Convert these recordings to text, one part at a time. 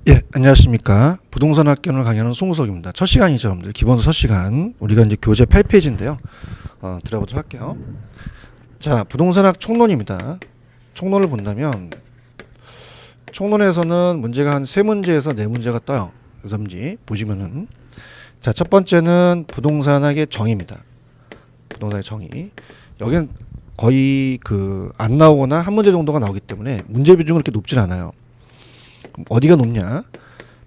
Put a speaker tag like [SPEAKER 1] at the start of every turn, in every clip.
[SPEAKER 1] 예, 안녕하십니까. 부동산 학견을 강의하는 송우석입니다. 첫 시간이죠, 여러분들. 기본서 첫 시간. 우리가 이제 교재 8페이지인데요. 들어보도록 할게요. 자, 부동산학 총론입니다. 총론을 본다면, 총론에서는 문제가 한 3문제에서 4문제가 떠요. 그래서 보시면은. 자, 첫 번째는 부동산학의 정의입니다. 부동산의 정의. 여기는 거의 안 나오거나 한 문제 정도가 나오기 때문에 문제 비중은 그렇게 높진 않아요. 어디가 높냐?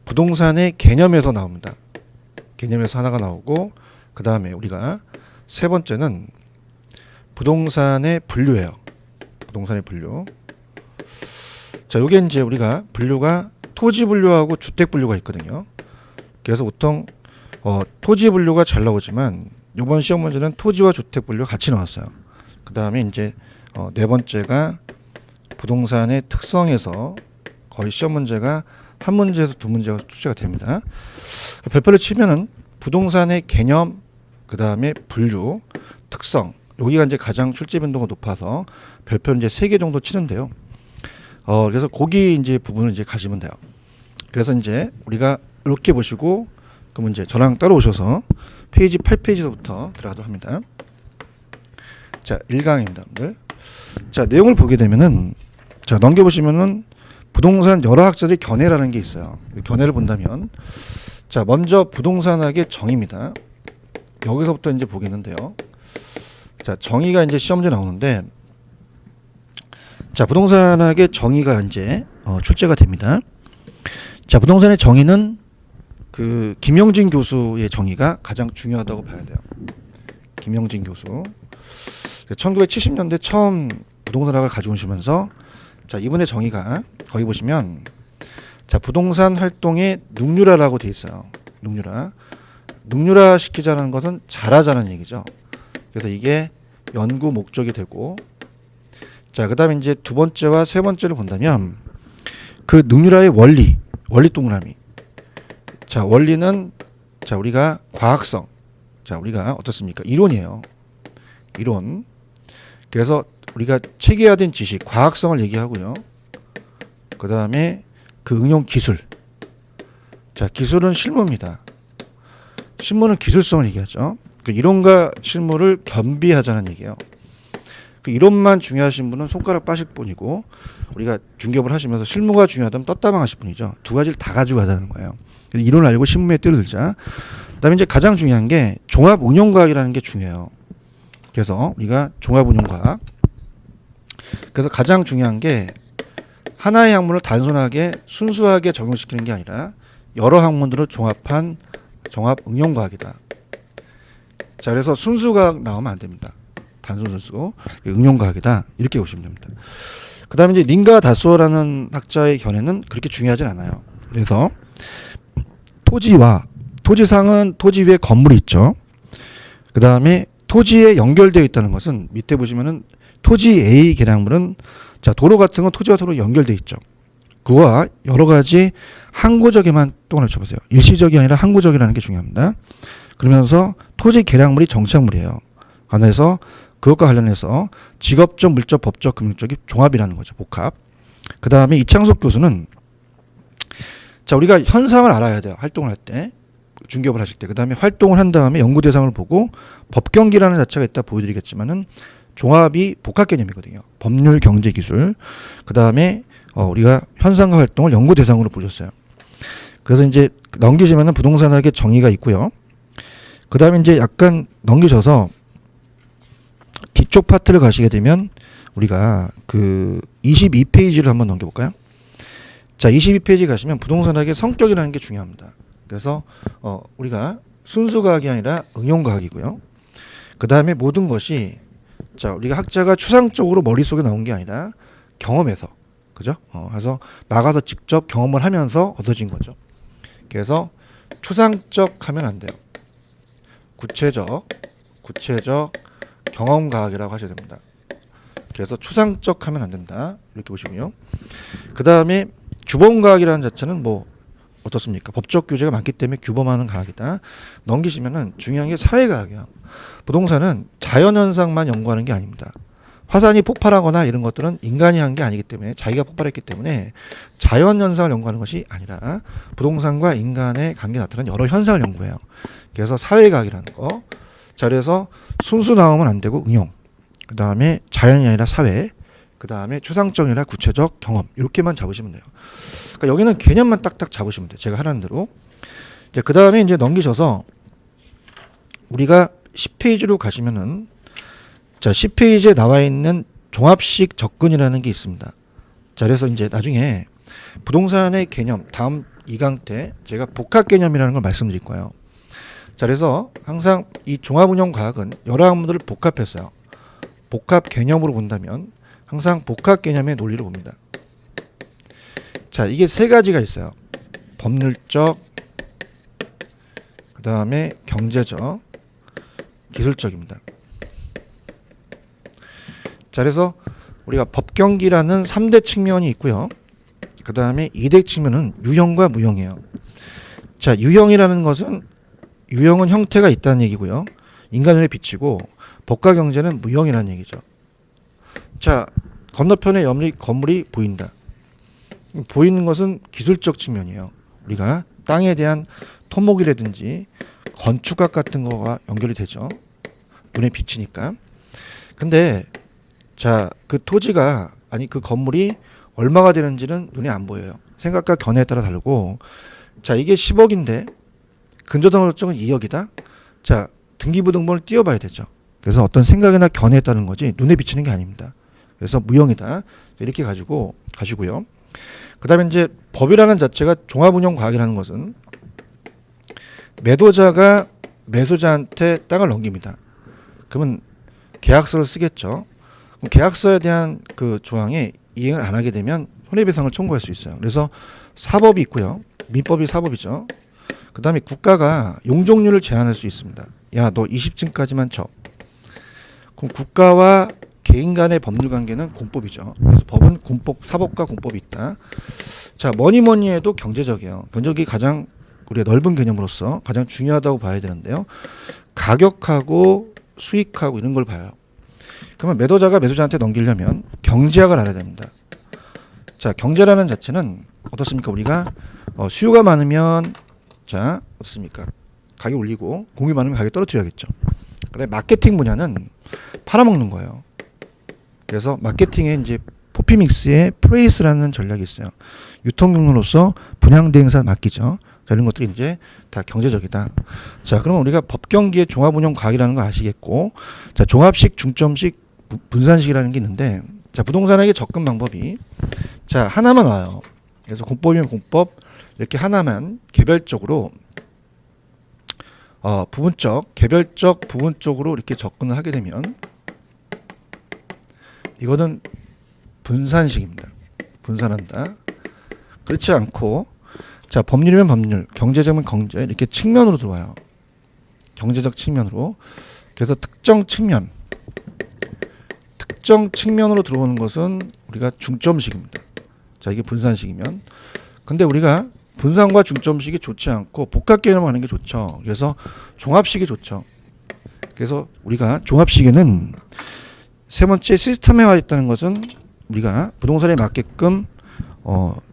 [SPEAKER 1] 부동산의 개념에서 나옵니다. 개념에서 하나가 나오고, 그 다음에 우리가 세 번째는 부동산의 분류예요. 부동산의 분류. 자, 요게 이제 우리가 분류가 토지 분류하고 주택 분류가 있거든요. 그래서 보통 토지 분류가 잘 나오지만 이번 시험 문제는 토지와 주택 분류가 같이 나왔어요. 그 다음에 이제 네 번째가 부동산의 특성에서 거의 시험 문제가 한 문제에서 두 문제가 출제가 됩니다. 별표를 치면은 부동산의 개념, 그 다음에 분류, 특성, 여기가 이제 가장 출제 빈도가 높아서 별표는 이제 3개 정도 치는데요. 그래서 거기 이제 부분을 이제 가시면 돼요. 그래서 이제 우리가 이렇게 보시고 그 문제 저랑 따라오셔서 페이지 8페이지서부터 들어가도록 합니다. 자, 1강입니다, 여러분들. 자, 내용을 보게 되면은 자, 넘겨보시면은 부동산 여러 학자들의 견해라는 게 있어요. 견해를 본다면 자, 먼저 부동산학의 정의입니다. 여기서부터 이제 보겠는데요. 자, 정의가 이제 시험지에 나오는데 자, 부동산학의 정의가 이제 출제가 됩니다. 자, 부동산의 정의는 김영진 교수의 정의가 가장 중요하다고 봐야 돼요. 김영진 교수. 1970년대 처음 부동산학을 가져오시면서 자, 이분의 정의가 거기 보시면 자, 부동산 활동의 능률화라고 돼 있어요. 능률화 시키자는 것은 잘하자는 얘기죠. 그래서 이게 연구 목적이 되고 자, 그다음에 이제 두 번째와 세 번째를 본다면 그 능률화의 원리 동그라미. 자, 원리는 자, 우리가 과학성. 자, 우리가 어떻습니까? 이론이에요. 이론. 그래서 우리가 체계화된 지식, 과학성을 얘기하고요. 그 다음에 그 응용 기술. 자, 기술은 실무입니다. 실무는 기술성을 얘기하죠. 그 이론과 실무를 겸비하자는 얘기예요. 그 이론만 중요하신 분은 손가락 빠실 뿐이고 우리가 중개업을 하시면서 실무가 중요하다면 떴다방 하실 분이죠. 두 가지를 다 가지고 가자는 거예요. 이론을 알고 실무에 뛰어들자. 그다음에 이제 가장 중요한 게 종합 응용과학이라는 게 중요해요. 그래서 우리가 종합 응용과학. 그래서 가장 중요한 게 하나의 학문을 단순하게 순수하게 적용시키는 게 아니라 여러 학문들을 종합한 종합 응용과학이다. 자, 그래서 순수과학 나오면 안 됩니다. 단순 순수 응용과학이다. 이렇게 보시면 됩니다. 그 다음에 이제 링가 다소라는 학자의 견해는 그렇게 중요하진 않아요. 그래서 토지상은 토지 위에 건물이 있죠. 그 다음에 토지에 연결되어 있다는 것은 밑에 보시면은 토지 A 계량물은 자, 도로 같은 건 토지와 도로 연결되어 있죠. 그와 여러 가지 항구적에만 동을 쳐보세요. 일시적이 아니라 항구적이라는 게 중요합니다. 그러면서 토지 계량물이 정착물이에요. 그래서 그것과 관련해서 직업적, 물적, 법적, 금융적이 종합이라는 거죠. 복합. 그 다음에 이창석 교수는 자, 우리가 현상을 알아야 돼요. 활동을 할 때. 중개업을 하실 때. 그 다음에 활동을 한 다음에 연구 대상을 보고 법경기라는 자체가 있다 보여드리겠지만은 종합이 복합 개념이거든요. 법률, 경제, 기술. 그 다음에 우리가 현상과 활동을 연구 대상으로 보셨어요. 그래서 이제 넘기시면은 부동산학의 정의가 있고요. 그 다음에 이제 약간 넘기셔서 뒤쪽 파트를 가시게 되면 우리가 22페이지를 한번 넘겨볼까요? 자, 22페이지 가시면 부동산학의 성격이라는 게 중요합니다. 그래서 우리가 순수과학이 아니라 응용과학이고요. 그 다음에 모든 것이 자, 우리가 학자가 추상적으로 머릿속에 나온 게 아니라 경험에서, 그죠? 그래서 나가서 직접 경험을 하면서 얻어진 거죠. 그래서 추상적 하면 안 돼요. 구체적 경험과학이라고 하셔야 됩니다. 그래서 추상적 하면 안 된다. 이렇게 보시고요. 그 다음에 규범과학이라는 자체는 뭐 어떻습니까? 법적 규제가 많기 때문에 규범하는 과학이다. 넘기시면은 중요한 게 사회과학이에요. 부동산은 자연현상만 연구하는 게 아닙니다. 화산이 폭발하거나 이런 것들은 인간이 한 게 아니기 때문에, 자기가 폭발했기 때문에 자연 현상을 연구하는 것이 아니라 부동산과 인간의 관계에 나타나는 여러 현상을 연구해요. 그래서 사회과학이라는 거. 자, 그래서 순수 나오면 안 되고 응용. 그 다음에 자연이 아니라 사회. 그 다음에 추상적이 아니라 구체적 경험. 이렇게만 잡으시면 돼요. 그러니까 여기는 개념만 딱딱 잡으시면 돼요. 제가 하라는 대로. 그 다음에 이제 넘기셔서 우리가 10페이지로 가시면은, 자, 10페이지에 나와 있는 종합식 접근이라는 게 있습니다. 자, 그래서 이제 나중에 부동산의 개념, 다음 2강 때 제가 복합 개념이라는 걸 말씀드릴 거예요. 자, 그래서 항상 이 종합운용과학은 여러 학문들을 복합했어요. 복합 개념으로 본다면 항상 복합 개념의 논리를 봅니다. 자, 이게 세 가지가 있어요. 법률적, 그 다음에 경제적, 기술적입니다. 자, 그래서 우리가 법경기라는 3대 측면이 있고요. 그 다음에 2대 측면은 유형과 무형이에요. 자, 유형이라는 것은, 유형은 형태가 있다는 얘기고요. 인간을 비치고, 법과 경제는 무형이라는 얘기죠. 자, 건너편에 건물이 보인다. 보이는 것은 기술적 측면이에요. 우리가 땅에 대한 토목이라든지 건축학 같은 거가 연결이 되죠. 눈에 비치니까. 근데 자, 그 토지가, 아니 그 건물이 얼마가 되는지는 눈에 안 보여요. 생각과 견해에 따라 다르고, 자, 이게 10억인데 근저당으로증은 2억이다. 자, 등기부등본을 띄워봐야 되죠. 그래서 어떤 생각이나 견해에 따른 거지 눈에 비치는 게 아닙니다. 그래서 무형이다. 이렇게 가지고요. 그 다음에 이제 법이라는 자체가 종합운용과학이라는 것은 매도자가 매수자한테 땅을 넘깁니다. 그러면 계약서를 쓰겠죠. 그럼 계약서에 대한 그 조항에 이행을 안 하게 되면 손해배상을 청구할 수 있어요. 그래서 사법이 있고요. 민법이 사법이죠. 그 다음에 국가가 용적률을 제한할 수 있습니다. 야, 너 20층까지만 쳐. 그럼 국가와 개인 간의 법률 관계는 공법이죠. 그래서 법은 공법, 사법과 공법이 있다. 자, 뭐니 해도 경제적이에요. 경제적이 가장 우리가 넓은 개념으로서 가장 중요하다고 봐야 되는데요. 가격하고 수익하고 이런 걸 봐요. 그러면 매도자가 매수자한테 넘기려면 경제학을 알아야 됩니다. 자, 경제라는 자체는 어떻습니까? 우리가 수요가 많으면, 자, 어떻습니까? 가격 올리고, 공이 많으면 가격 떨어뜨려야겠죠. 그다음에 마케팅 분야는 팔아먹는 거예요. 그래서 마케팅에 이제 포피믹스의 프레이스라는 전략이 있어요. 유통경로로서 분양 대행사 맡기죠. 자, 이런 것들이 이제 다 경제적이다. 자, 그러면 우리가 법경기의 종합운용과학이라는 거 아시겠고, 자, 종합식, 중점식, 분산식이라는 게 있는데, 자, 부동산에게 접근 방법이, 자, 하나만 와요. 그래서 공법이면 공법, 이렇게 하나만 개별적으로 개별적 부분적으로 이렇게 접근을 하게 되면 이거는 분산식입니다. 분산한다. 그렇지 않고, 자, 법률이면 법률, 경제적이면 경제, 이렇게 측면으로 들어와요. 경제적 측면으로. 그래서 특정 측면으로 들어오는 것은 우리가 중점식입니다. 자, 이게 분산식이면. 근데 우리가 분산과 중점식이 좋지 않고 복합 개념을 하는 게 좋죠. 그래서 종합식이 좋죠. 그래서 우리가 종합식에는 세 번째 시스템화되어 있다는 것은 우리가 부동산에 맞게끔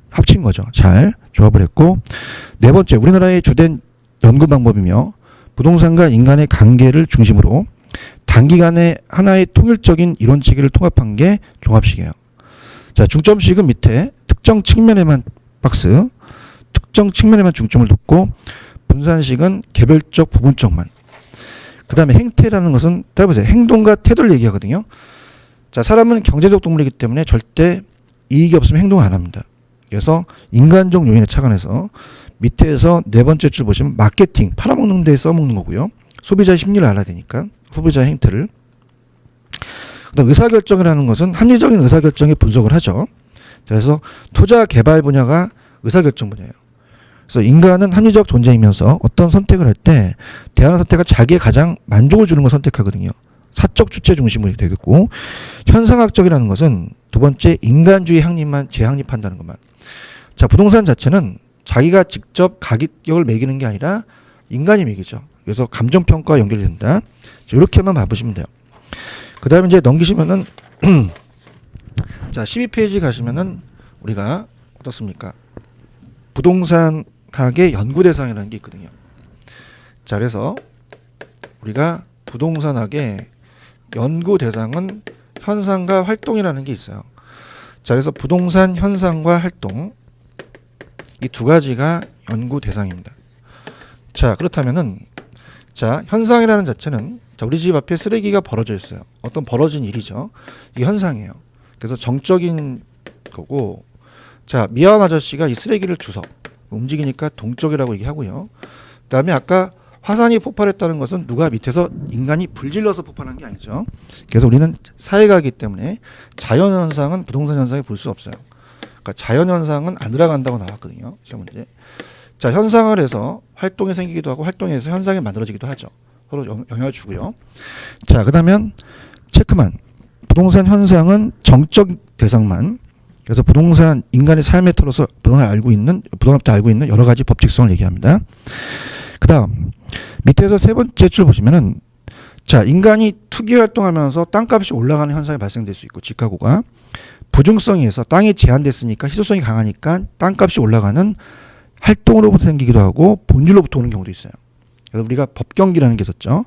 [SPEAKER 1] 합친 거죠. 잘 조합을 했고, 네 번째 우리나라의 주된 연구 방법이며 부동산과 인간의 관계를 중심으로 단기간에 하나의 통일적인 이론 체계를 통합한 게 종합식이에요. 자, 중점식은 밑에 특정 측면에만 박스, 특정 측면에만 중점을 뒀고, 분산식은 개별적 부분적만. 그 다음에 행태라는 것은 따라보세요. 행동과 태도를 얘기하거든요. 자, 사람은 경제적 동물이기 때문에 절대 이익이 없으면 행동을 안 합니다. 그래서 인간적 요인에 착안해서 밑에서 네 번째 줄 보시면 마케팅, 팔아먹는 데에 써먹는 거고요. 소비자 심리를 알아야 되니까 소비자 행태를. 그다음 의사결정이라는 것은 합리적인 의사결정에 분석을 하죠. 그래서 투자 개발 분야가 의사결정 분야예요. 그래서 인간은 합리적 존재이면서 어떤 선택을 할 때 대안의 선택과 자기의 가장 만족을 주는 걸 선택하거든요. 사적 주체 중심으로 되겠고, 현상학적이라는 것은 두 번째 인간주의 확립만 재확립한다는 것만. 자, 부동산 자체는 자기가 직접 가격을 매기는 게 아니라 인간이 매기죠. 그래서 감정평가와 연결이 된다. 이렇게만 봐보시면 돼요. 그 다음에 이제 넘기시면은 자, 12페이지 가시면은 우리가 어떻습니까? 부동산학의 연구 대상이라는 게 있거든요. 자, 그래서 우리가 부동산학의 연구 대상은 현상과 활동이라는 게 있어요. 자, 그래서 부동산 현상과 활동 이 두 가지가 연구 대상입니다. 자, 그렇다면은 자, 현상이라는 자체는 자, 우리 집 앞에 쓰레기가 벌어져 있어요. 어떤 벌어진 일이죠. 이게 현상이에요. 그래서 정적인 거고, 자, 미안 아저씨가 이 쓰레기를 주워 움직이니까 동적이라고 얘기하고요. 그다음에 아까 화산이 폭발했다는 것은 누가 밑에서 인간이 불질러서 폭발한 게 아니죠. 그래서 우리는 사회가이기 때문에 자연현상은 부동산 현상에 볼 수 없어요. 그러니까 자연현상은 안 들어간다고 나왔거든요. 시험 문제. 자, 현상을 해서 활동이 생기기도 하고 활동에서 현상이 만들어지기도 하죠. 서로 영향을 주고요. 자, 그다음엔 체크만. 부동산 현상은 정적 대상만. 그래서 부동산 인간의 삶에 틀어서 부동산을 알고 있는 여러 가지 법칙성을 얘기합니다. 그다음 밑에서 세 번째 줄 보시면은 자, 인간이 투기 활동하면서 땅값이 올라가는 현상이 발생될 수 있고 집가구가 부중성이 해서 땅이 제한됐으니까 희소성이 강하니까 땅값이 올라가는 활동으로부터 생기기도 하고 본질로부터 오는 경우도 있어요. 그래서 우리가 법경기라는 게 있었죠.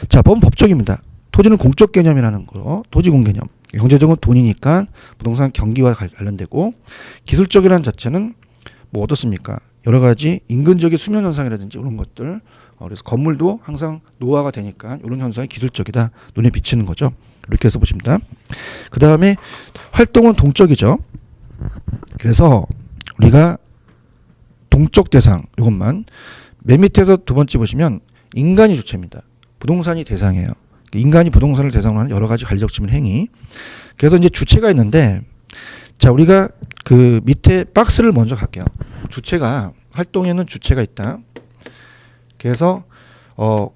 [SPEAKER 1] 자, 법은 법적입니다. 토지는 공적 개념이라는 거, 토지공 개념. 경제적으로 돈이니까 부동산 경기와 관련되고 기술적이라는 자체는 뭐 어떻습니까? 여러 가지 인근적인 수면 현상이라든지 이런 것들. 그래서 건물도 항상 노화가 되니까 이런 현상이 기술적이다. 눈에 비치는 거죠. 이렇게 해서 보십니다. 그 다음에 활동은 동적이죠. 그래서 우리가 동적 대상 이것만 맨 밑에서 두 번째 보시면 인간이 주체입니다. 부동산이 대상이에요. 인간이 부동산을 대상으로 하는 여러 가지 관리적 지문 행위. 그래서 이제 주체가 있는데 자, 우리가 그 밑에 박스를 먼저 갈게요. 주체가 활동에는 주체가 있다. 그래서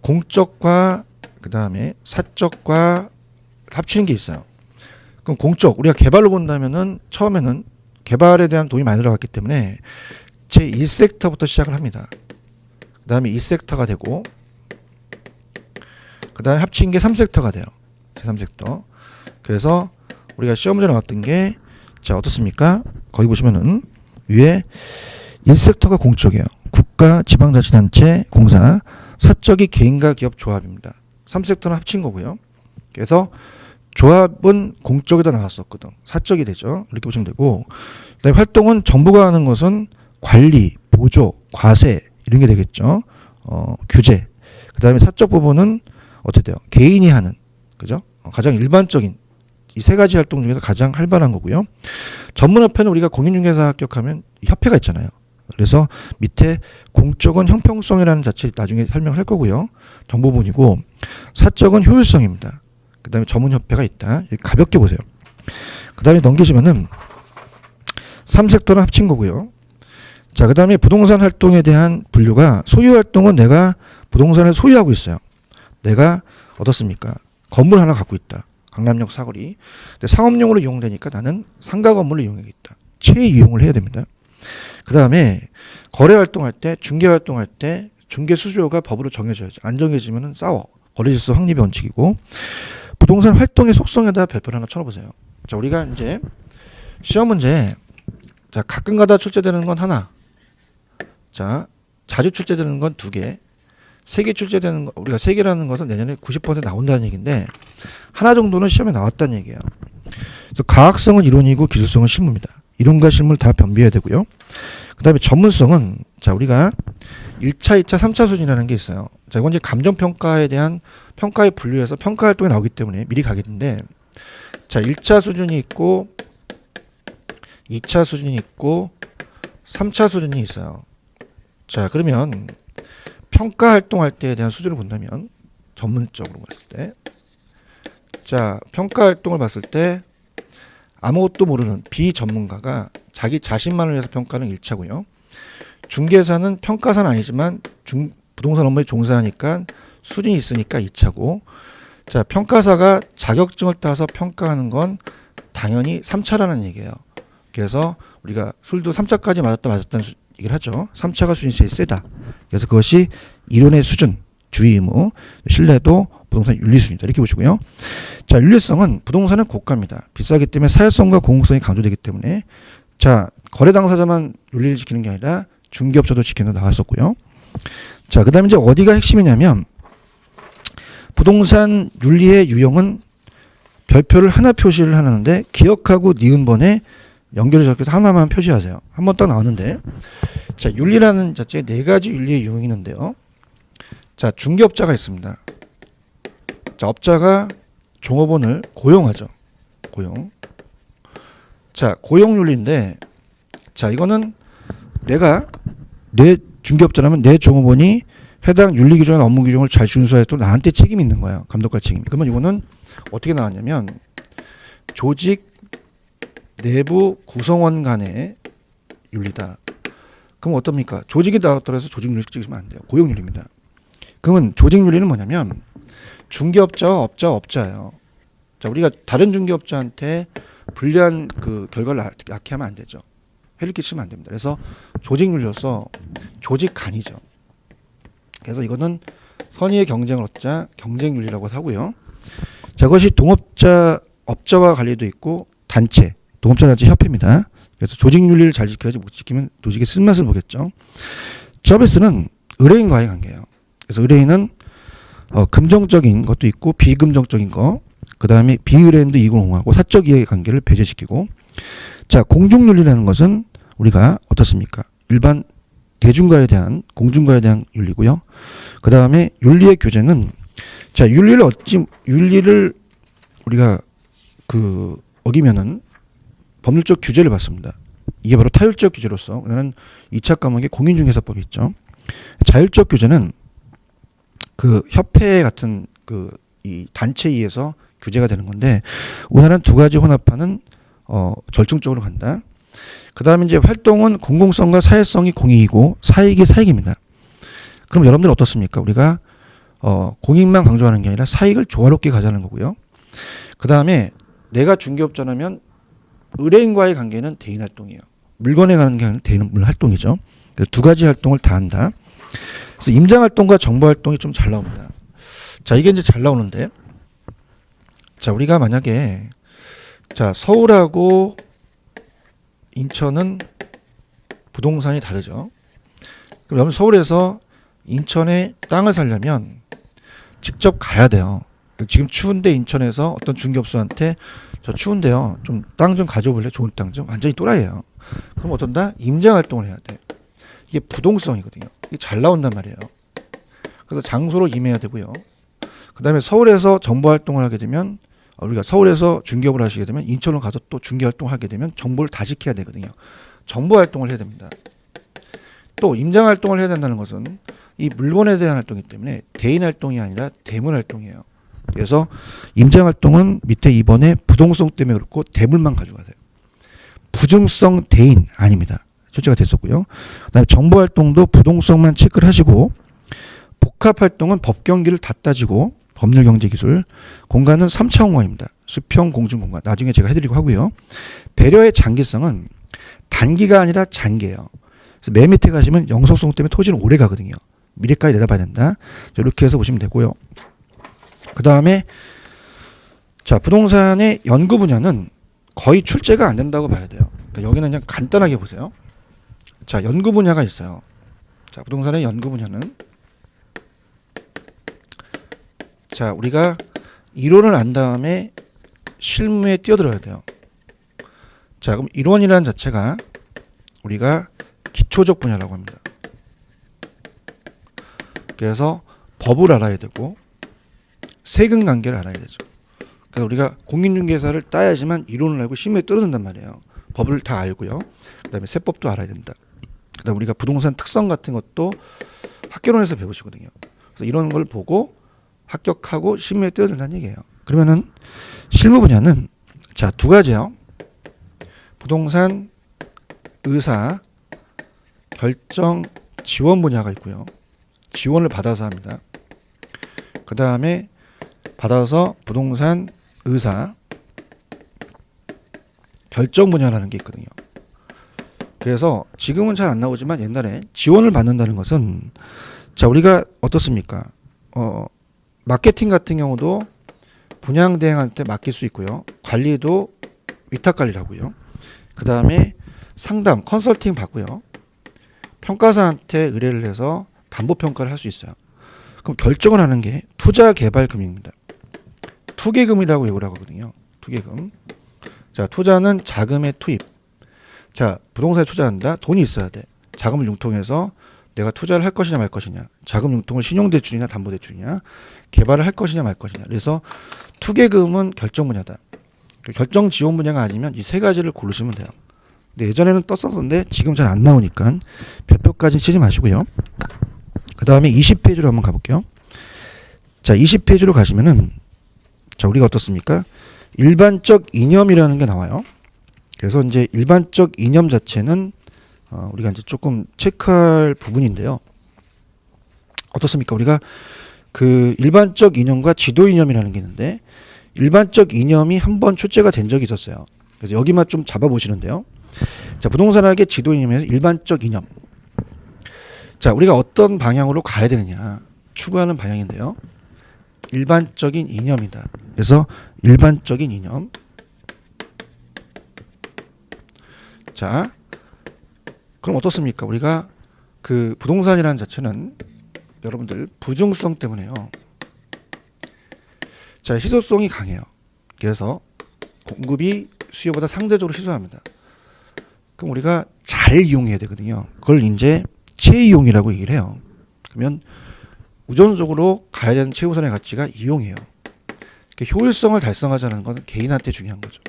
[SPEAKER 1] 공적과 그 다음에 사적과 합치는 게 있어요. 그럼 공적 우리가 개발로 본다면은 처음에는 개발에 대한 돈이 많이 들어갔기 때문에 제 1섹터부터 시작을 합니다. 그 다음에 2섹터가 되고 그 다음에 합친 게 3섹터가 돼요. 제3섹터. 그래서 우리가 시험 문제 나왔던 게 자, 어떻습니까? 거기 보시면은 위에 1섹터가 공적이에요. 국가, 지방자치단체, 공사, 사적이 개인과 기업 조합입니다. 3섹터는 합친 거고요. 그래서 조합은 공적에다 나왔었거든. 사적이 되죠. 이렇게 보시면 되고 그다음에 활동은 정부가 하는 것은 관리, 보조, 과세 이런 게 되겠죠. 규제. 그다음에 사적 부분은 어떻게 돼요? 개인이 하는 그죠? 가장 일반적인 이 세 가지 활동 중에서 가장 활발한 거고요. 전문협회는 우리가 공인중개사 합격하면 협회가 있잖아요. 그래서 밑에 공적은 형평성이라는 자체 나중에 설명할 거고요. 정보분이고 사적은 효율성입니다. 그 다음에 전문협회가 있다. 가볍게 보세요. 그 다음에 넘기시면은 3섹터는 합친 거고요. 자, 그 다음에 부동산 활동에 대한 분류가 소유 활동은 내가 부동산을 소유하고 있어요. 내가 어떻습니까? 건물 하나 갖고 있다. 강남역 사거리. 근데 상업용으로 이용되니까 나는 상가 건물을 이용하겠다. 최이용을 해야 됩니다. 그 다음에 거래 활동할 때, 중개 활동할 때 중개 수수료가 법으로 정해져야죠. 안 정해지면 싸워. 거래질서 확립의 원칙이고 부동산 활동의 속성에다 별표를 하나 쳐놓으세요. 자, 우리가 이제 시험 문제 자, 가끔가다 출제되는 건 하나. 자, 자주 출제되는 건 2개. 3개 출제되는 거, 우리가 3개라는 것은 내년에 90% 나온다는 얘기인데 하나 정도는 시험에 나왔다는 얘기예요. 그래서 과학성은 이론이고 기술성은 실무입니다. 이론과 실무를 다 변비해야 되고요. 그 다음에 전문성은 자, 우리가 1차, 2차, 3차 수준이라는 게 있어요. 자, 이건 이제 감정평가에 대한 평가에 분류해서 평가 활동이 나오기 때문에 미리 가겠는데 자, 1차 수준이 있고 2차 수준이 있고 3차 수준이 있어요. 자, 그러면 평가 활동할 때에 대한 수준을 본다면 전문적으로 봤을 때 자, 평가 활동을 봤을 때 아무것도 모르는 비전문가가 자기 자신만을 위해서 평가는 1차고요. 중개사는 평가사는 아니지만 부동산 업무에 종사하니까 수준이 있으니까 2차고 자, 평가사가 자격증을 따서 평가하는 건 당연히 3차라는 얘기예요. 그래서 우리가 술도 3차까지 맞았다는 얘기를 하죠. 3차가 수준이 제일 세다. 그래서 그것이 이론의 수준, 주의 의무, 신뢰도, 부동산 윤리수준이다. 이렇게 보시고요. 자, 윤리성은 부동산은 고가입니다. 비싸기 때문에 사회성과 공공성이 강조되기 때문에 자, 거래 당사자만 윤리를 지키는 게 아니라 중개업자도 지키는 거 나왔었고요. 자, 그다음에 이제 어디가 핵심이냐면 부동산 윤리의 유형은 별표를 하나 표시를 하는데 기억하고 니은번에 연결을 적혀서 하나만 표시하세요. 한 번 딱 나오는데 자, 윤리라는 자체에 네 가지 윤리의 유형이 있는데요. 자, 중개업자가 있습니다. 자, 업자가 종업원을 고용하죠. 고용. 자, 고용윤리인데 자, 이거는 내가 내 중개업자라면 내 종업원이 해당 윤리 규정이나 업무 규정을 잘 준수해야 또 나한테 책임이 있는 거야. 감독과 책임. 그러면 이거는 어떻게 나왔냐면 조직 내부 구성원 간의 윤리다. 그럼 어떻습니까? 조직이 나왔더라도 조직윤리를 찍으시면 안 돼요. 고용윤리입니다. 그러면 조직윤리는 뭐냐면 중개업자와 업자예요. 자, 우리가 다른 중개업자한테 불리한 그 결과를 낳게 하면 안 되죠. 해를 끼치면 안 됩니다. 그래서 조직윤리로서 조직 간이죠. 그래서 이거는 선의의 경쟁을 얻자 경쟁윤리라고 하고요. 자, 이것이 동업자, 업자와 관리도 있고 단체, 동업자 단체 협회입니다. 그래서 조직윤리를 잘 지켜야지 못 지키면 조직의 쓴맛을 보겠죠. 서비스는 의뢰인과의 관계예요. 그래서 의뢰인은 금정적인 것도 있고 비금정적인 거, 그 다음에 비의뢰인도 이용하고 사적 이해 관계를 배제시키고, 자, 공중윤리라는 것은 우리가 어떻습니까? 일반 대중과에 대한 공중과에 대한 윤리고요. 그 다음에 윤리의 교재는 자, 윤리를 우리가 그 어기면은 법률적 규제를 받습니다. 이게 바로 타율적 규제로서 우리는 2차 과목에 공인중개사법이 있죠. 자율적 규제는 그 협회 같은 그 이 단체에 의해서 규제가 되는 건데 우리나라는 두 가지 혼합하는 절충적으로 간다. 그 다음에 이제 활동은 공공성과 사회성이 공익이고 사익이 사익입니다. 그럼 여러분들 어떻습니까? 우리가 공익만 강조하는 게 아니라 사익을 조화롭게 가자는 거고요. 그 다음에 내가 중개업자라면 의뢰인과의 관계는 대인 활동이에요. 물건에 가는 게 아니라 대인 활동이죠. 두 가지 활동을 다 한다. 그래서 임장 활동과 정보 활동이 좀 잘 나옵니다. 자, 이게 이제 잘 나오는데, 자, 우리가 만약에 자, 서울하고 인천은 부동산이 다르죠. 그럼 여러분 서울에서 인천에 땅을 사려면 직접 가야 돼요. 지금 추운데 인천에서 어떤 중개업소한테 저 추운데요, 좀 땅 좀 가져볼래? 좋은 땅 좀. 완전히 또라이예요. 그럼 어떤다? 임장 활동을 해야 돼. 이게 부동성이거든요. 이게 잘 나온단 말이에요. 그래서 장소로 임해야 되고요. 그 다음에 서울에서 정보 활동을 하게 되면 우리가 서울에서 중개업을 하시게 되면 인천으로 가서 또 중개 활동을 하게 되면 정보를 다 지켜야 되거든요. 정보 활동을 해야 됩니다. 또 임장 활동을 해야 된다는 것은 이 물건에 대한 활동이기 때문에 대인 활동이 아니라 대물 활동이에요. 그래서 임장 활동은 밑에 2번에 부동성 때문에 그렇고 대물만 가져가세요. 부증성 대인 아닙니다. 출제가 됐었고요. 그다음에 정보 활동도 부동성만 체크를 하시고 복합 활동은 법 경기를 다 따지고 법률 경제 기술, 공간은 3차 공간입니다. 수평 공중 공간. 나중에 제가 해드리고 하고요. 배려의 장기성은 단기가 아니라 장기예요. 그래서 맨 밑에 가시면 영속성 때문에 토지는 오래 가거든요. 미래까지 내다봐야 된다. 이렇게 해서 보시면 되고요. 그 다음에 자, 부동산의 연구 분야는 거의 출제가 안 된다고 봐야 돼요. 그러니까 여기는 그냥 간단하게 보세요. 자, 연구 분야가 있어요. 자, 부동산의 연구 분야는 자, 우리가 이론을 안 다음에 실무에 뛰어들어야 돼요. 자, 그럼 이론이라는 자체가 우리가 기초적 분야라고 합니다. 그래서 법을 알아야 되고 세금 관계를 알아야 되죠. 그래서 우리가 공인중개사를 따야지만 이론을 알고 실무에 뛰어든단 말이에요. 법을 다 알고요. 그다음에 세법도 알아야 된다. 그다음 우리가 부동산 특성 같은 것도 학교론에서 배우시거든요. 그래서 이런 걸 보고 합격하고 실무에 뛰어든다는 얘기예요. 그러면은 실무 분야는 자, 두 가지요. 부동산 의사 결정 지원 분야가 있고요. 지원을 받아서 합니다. 그 다음에 받아서 부동산 의사 결정 분야라는 게 있거든요. 그래서 지금은 잘 안 나오지만 옛날에 지원을 받는다는 것은 자, 우리가 어떻습니까? 마케팅 같은 경우도 분양 대행한테 맡길 수 있고요. 관리도 위탁 관리를 하고요. 그 다음에 상담, 컨설팅 받고요. 평가사한테 의뢰를 해서 담보 평가를 할 수 있어요. 그럼 결정을 하는 게 투자개발금융입니다. 투개금이라고 얘기를 하거든요. 투개금. 자, 투자는 자금의 투입. 자, 부동산에 투자한다. 돈이 있어야 돼. 자금을 융통해서 내가 투자를 할 것이냐 말 것이냐. 자금 융통을 신용대출이냐 담보대출이냐. 개발을 할 것이냐 말 것이냐. 그래서 투개금은 결정 분야다. 결정 지원 분야가 아니면 이 세 가지를 고르시면 돼요. 근데 예전에는 떴었는데 지금 잘 안 나오니까 별표까지 치지 마시고요. 그 다음에 20페이지로 한번 가볼게요. 자, 20페이지로 가시면은 자, 우리가 어떻습니까? 일반적 이념이라는 게 나와요. 그래서 이제 일반적 이념 자체는 우리가 이제 조금 체크할 부분인데요. 어떻습니까? 우리가 그 일반적 이념과 지도 이념이라는 게 있는데 일반적 이념이 한번 출제가 된 적이 있었어요. 그래서 여기만 좀 잡아보시는데요. 자, 부동산학의 지도 이념에서 일반적 이념. 자, 우리가 어떤 방향으로 가야 되느냐 추구하는 방향인데요. 일반적인 이념이다. 그래서 일반적인 이념. 자, 그럼 어떻습니까? 우리가 그 부동산이라는 자체는 여러분들 부중성 때문에요. 자, 희소성이 강해요. 그래서 공급이 수요보다 상대적으로 희소합니다. 그럼 우리가 잘 이용해야 되거든요. 그걸 이제 최이용이라고 얘기를 해요. 그러면 우선적으로 가야 되는 최우선의 가치가 이용이에요. 효율성을 달성하자는 것은 개인한테 중요한 거죠.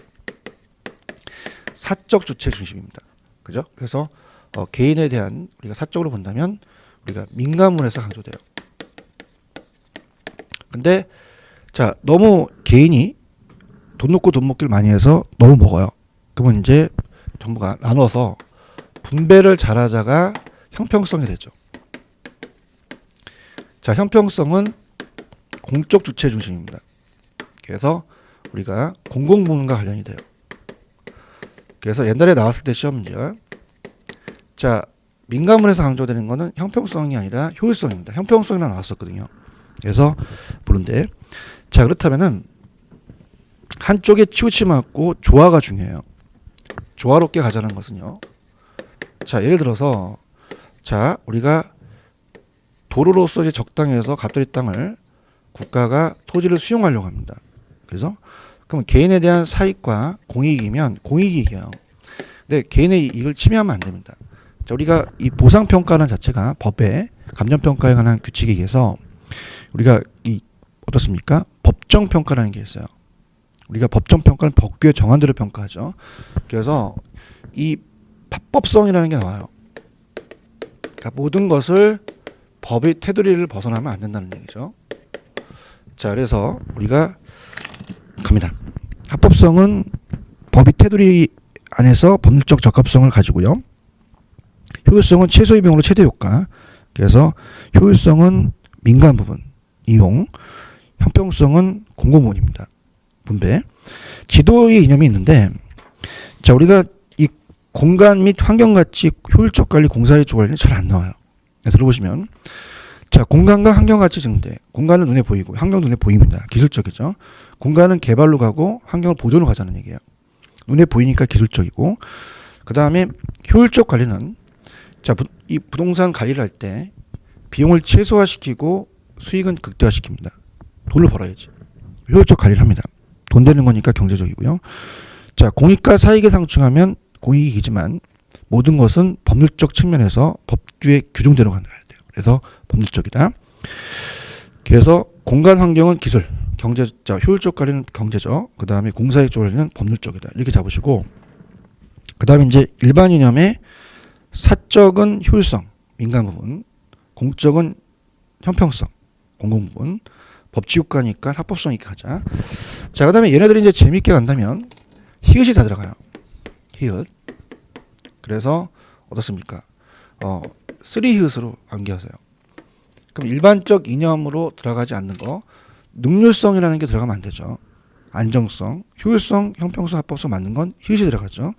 [SPEAKER 1] 사적 주체 중심입니다. 그죠? 그래서 개인에 대한 우리가 사적으로 본다면 우리가 민간문에서 강조돼요. 근데 자, 너무 개인이 돈 놓고 돈 먹기를 많이 해서 너무 먹어요. 그러면 이제 정부가 나눠서 분배를 잘하자가 형평성이 되죠. 자, 형평성은 공적 주체 중심입니다. 그래서 우리가 공공부문과 관련이 돼요. 그래서 옛날에 나왔을 때 시험 문제가 자, 민간문에서 강조되는 거는 형평성이 아니라 효율성입니다. 형평성이라 나왔었거든요. 그래서 보는데 자, 그렇다면은 한쪽에 치우치 맞고 조화가 중요해요. 조화롭게 가자는 것은요. 자, 예를 들어서 자, 우리가 도로로서 이제 적당해서 갑자기 땅을 국가가 토지를 수용하려고 합니다. 그래서 그럼 개인에 대한 사익과 공익이면 공익이익이에요. 근데 개인의 이익을 침해하면 안 됩니다. 자, 우리가 이 보상평가라는 자체가 법에 감정평가에 관한 규칙에 의해서 우리가 이 어떻습니까? 법정평가라는 게 있어요. 우리가 법정평가는 법규에 정한 대로 평가하죠. 그래서 이 합법성이라는 게 나와요. 그러니까 모든 것을 법의 테두리를 벗어나면 안 된다는 얘기죠. 자, 그래서 우리가 갑니다. 합법성은 법의 테두리 안에서 법률적 적합성을 가지고요. 효율성은 최소의 비용으로 최대 효과. 그래서 효율성은 민간 부분 이용, 형평성은 공공부문입니다. 분배. 지도의 이념이 있는데, 자, 우리가 이 공간 및 환경 가치 효율적 관리 공사의 관리는 잘 안 나와요. 들어보시면 자, 공간과 환경 가치 증대. 공간은 눈에 보이고 환경 눈에 보입니다. 기술적이죠. 공간은 개발로 가고 환경을 보존으로 가자는 얘기예요. 눈에 보이니까 기술적이고, 그 다음에 효율적 관리는 자, 이 부동산 관리를 할 때 비용을 최소화시키고 수익은 극대화시킵니다. 돈을 벌어야지. 효율적 관리를 합니다. 돈 되는 거니까 경제적이고요. 자, 공익과 사익에 상충하면 공익이지만 모든 것은 법률적 측면에서 법규의 규정대로 가야 돼요. 그래서 법률적이다. 그래서 공간 환경은 기술, 경제, 자, 효율적 관리는 경제적, 그 다음에 공사익적 관리는 법률적이다. 이렇게 잡으시고, 그 다음에 이제 일반 이념의 사적은 효율성, 민간 부분, 공적은 형평성, 공공 부분, 법치국가니까 합법성 있게 하자. 자, 그 다음에 얘네들이 이제 재밌게 간다면 히읗이 다 들어가요. 히읗. 그래서 어떻습니까? 3히읗으로 암기하세요. 그럼 일반적 이념으로 들어가지 않는 거, 능률성이라는 게 들어가면 안 되죠. 안정성, 효율성, 형평성, 합법성 맞는 건 히읗이 들어가죠.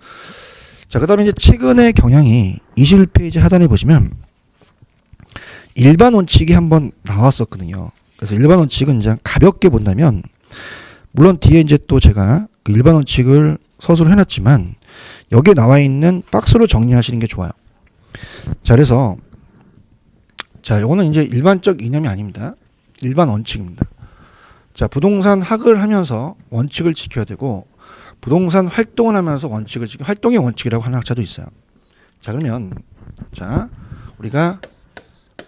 [SPEAKER 1] 자, 그 다음에 이제 최근의 경향이 21페이지 하단에 보시면 일반 원칙이 한번 나왔었거든요. 그래서 일반 원칙은 이제 가볍게 본다면, 물론 뒤에 이제 또 제가 그 일반 원칙을 서술을 해놨지만 여기에 나와 있는 박스로 정리하시는 게 좋아요. 자, 그래서 자, 요거는 이제 일반적 이념이 아닙니다. 일반 원칙입니다. 자, 부동산 학을 하면서 원칙을 지켜야 되고, 부동산 활동을 하면서 원칙을 지켜, 활동의 원칙이라고 하는 학자도 있어요. 자, 그러면 자, 우리가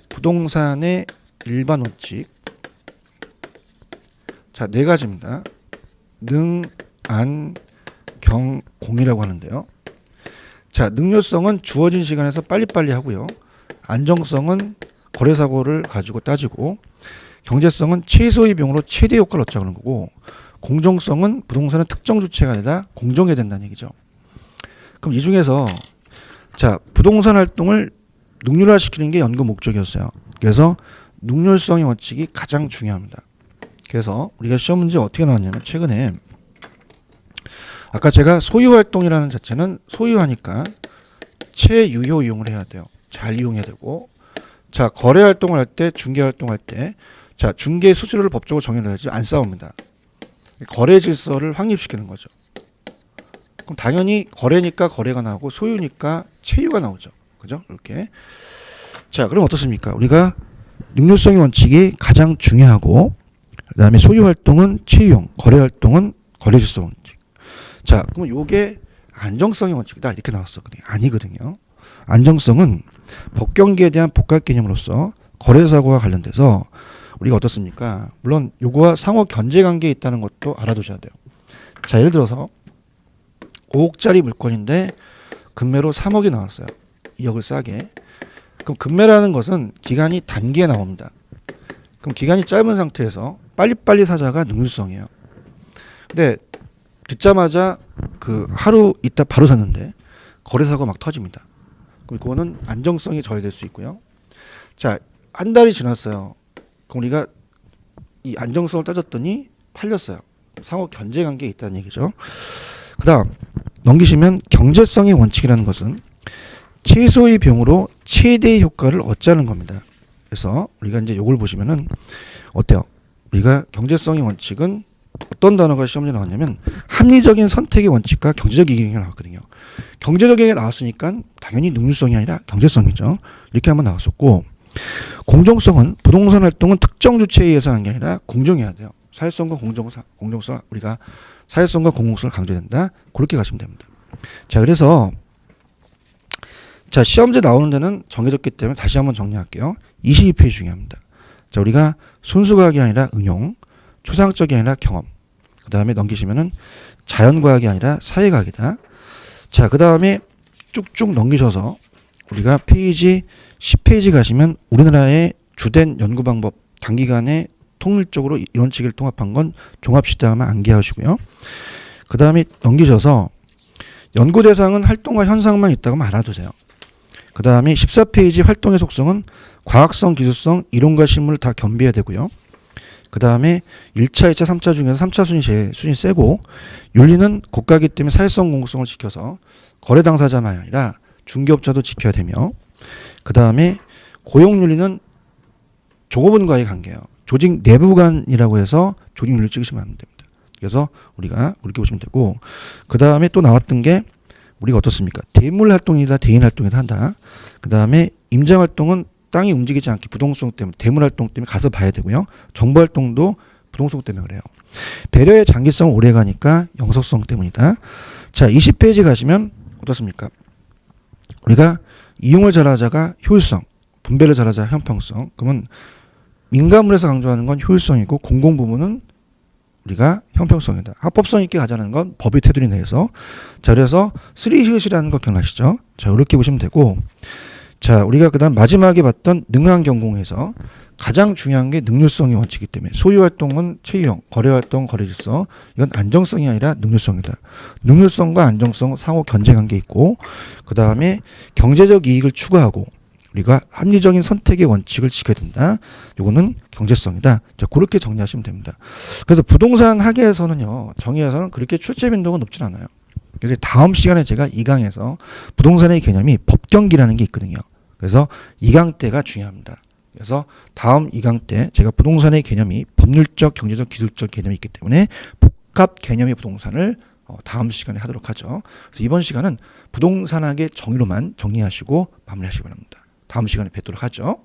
[SPEAKER 1] 부동산의 일반 원칙, 자, 네 가지입니다. 능, 안, 경, 공이라고 하는데요. 자, 능률성은 주어진 시간에서 빨리빨리 하고요. 안정성은 거래사고를 가지고 따지고, 경제성은 최소의 비용으로 최대 효과를 얻자고 하는 거고, 공정성은 부동산은 특정 주체가 아니라 공정해야 된다는 얘기죠. 그럼 이 중에서 자, 부동산 활동을 능률화시키는 게 연구 목적이었어요. 그래서 능률성의 원칙이 가장 중요합니다. 그래서 우리가 시험 문제 어떻게 나왔냐면, 최근에 아까 제가 소유활동이라는 자체는 소유하니까 최유효 이용을 해야 돼요. 잘 이용해야 되고, 자, 거래활동을 할 때, 중개활동할 때, 자, 중개 수수료를 법적으로 정해놔야지 안 싸웁니다. 거래 질서를 확립시키는 거죠. 그럼 당연히 거래니까 거래가 나오고 소유니까 채유가 나오죠. 그죠? 이렇게. 자, 그럼 어떻습니까? 우리가 능률성의 원칙이 가장 중요하고, 그 다음에 소유활동은 채유용, 거래활동은 거래질서 원칙. 자, 그럼 요게 안정성의 원칙이다 이렇게 나왔었거든요. 아니거든요. 안정성은 법경기에 대한 복합 개념으로서 거래사고와 관련돼서 우리가 어떻습니까? 물론 요거와 상호 견제 관계에 있다는 것도 알아두셔야 돼요. 자, 예를 들어서 5억짜리 물건인데 금매로 3억이 나왔어요. 2억을 싸게. 그럼 금매라는 것은 기간이 단기에 나옵니다. 그럼 기간이 짧은 상태에서 빨리빨리 사자가 능률성이에요. 근데 듣자마자 그 하루 있다 바로 샀는데 거래사고가 막 터집니다. 그럼 그거는 안정성이 저해될 수 있고요. 자, 한 달이 지났어요. 그럼 우리가 이 안정성을 따졌더니 팔렸어요. 상호 견제 관계에 있다는 얘기죠. 그 다음 넘기시면 경제성의 원칙이라는 것은 최소의 비용으로 최대의 효과를 얻자는 겁니다. 그래서 우리가 이제 요걸 보시면은 어때요? 우리가 경제성의 원칙은 어떤 단어가 시험에 나왔냐면 합리적인 선택의 원칙과 경제적 이익이 나왔거든요. 경제적 이익이 나왔으니까 당연히 능률성이 아니라 경제성이죠. 이렇게 한번 나왔었고, 공정성은 부동산 활동은 특정 주체에 의해서 하는 게 아니라 공정해야 돼요. 사회성과 공정성, 우리가 사회성과 공공성을 강조해야 된다. 그렇게 가시면 됩니다. 자, 그래서 자, 시험제 나오는 데는 정해졌기 때문에 다시 한번 정리할게요. 22페이지 중요합니다. 자, 우리가 순수과학이 아니라 응용, 초상학적이 아니라 경험. 그 다음에 넘기시면은 자연과학이 아니라 사회과학이다. 자, 그 다음에 쭉쭉 넘기셔서 우리가 페이지 10페이지 가시면 우리나라의 주된 연구 방법 단기간에 통일적으로 이런 측을 통합한 건 종합시다만 암기하시고요. 그 다음에 넘기셔서 연구 대상은 활동과 현상만 있다고 알아두세요. 그 다음에 14페이지 활동의 속성은 과학성, 기술성, 이론과 실물을 다 겸비해야 되고요. 그 다음에 1차, 2차, 3차 중에서 3차 순위 세고, 윤리는 고가이기 때문에 사회성, 공공성을 지켜서 거래 당사자만 아니라 중개업자도 지켜야 되며, 그 다음에 고용윤리는 조고분과의 관계예요. 조직 내부간이라고 해서 조직윤리를 찍으시면 안 됩니다. 그래서 우리가 그렇게 보시면 되고, 그 다음에 또 나왔던 게 우리가 어떻습니까? 대물활동이다, 대인활동이다 한다. 그 다음에 임장활동은 땅이 움직이지 않게 부동성 때문에, 대물활동 때문에 가서 봐야 되고요. 정보활동도 부동성 때문에 그래요. 배려의 장기성 오래 가니까 영속성 때문이다. 자, 20페이지 가시면 어떻습니까? 우리가 이용을 잘하자가 효율성, 분배를 잘하자 형평성. 그러면 민간물에서 강조하는 건 효율성이고 공공부문은 우리가 형평성이다. 합법성 있게 가자는 건 법의 테두리 내에서. 자, 그래서 3히읗이라는 거 기억나시죠? 자, 이렇게 보시면 되고, 자, 우리가 그 다음 마지막에 봤던 능한경공에서 가장 중요한 게 능률성의 원칙이기 때문에 소유활동은 채유형, 거래활동, 거래질서, 이건 안정성이 아니라 능률성이다. 능률성과 안정성 상호 견제관계 있고, 그 다음에 경제적 이익을 추구하고 우리가 합리적인 선택의 원칙을 지켜야 된다. 요거는 경제성이다. 자, 그렇게 정리하시면 됩니다. 그래서 부동산 학에서는요, 정의에서는 그렇게 출제 빈도가 높진 않아요. 그래서 다음 시간에 제가 2강에서 부동산의 개념이 법경기라는 게 있거든요. 그래서 2강 때가 중요합니다. 그래서 다음 2강 때 제가 부동산의 개념이 법률적, 경제적, 기술적 개념이 있기 때문에 복합 개념의 부동산을 다음 시간에 하도록 하죠. 그래서 이번 시간은 부동산학의 정의로만 정리하시고 마무리하시기 바랍니다. 다음 시간에 뵙도록 하죠.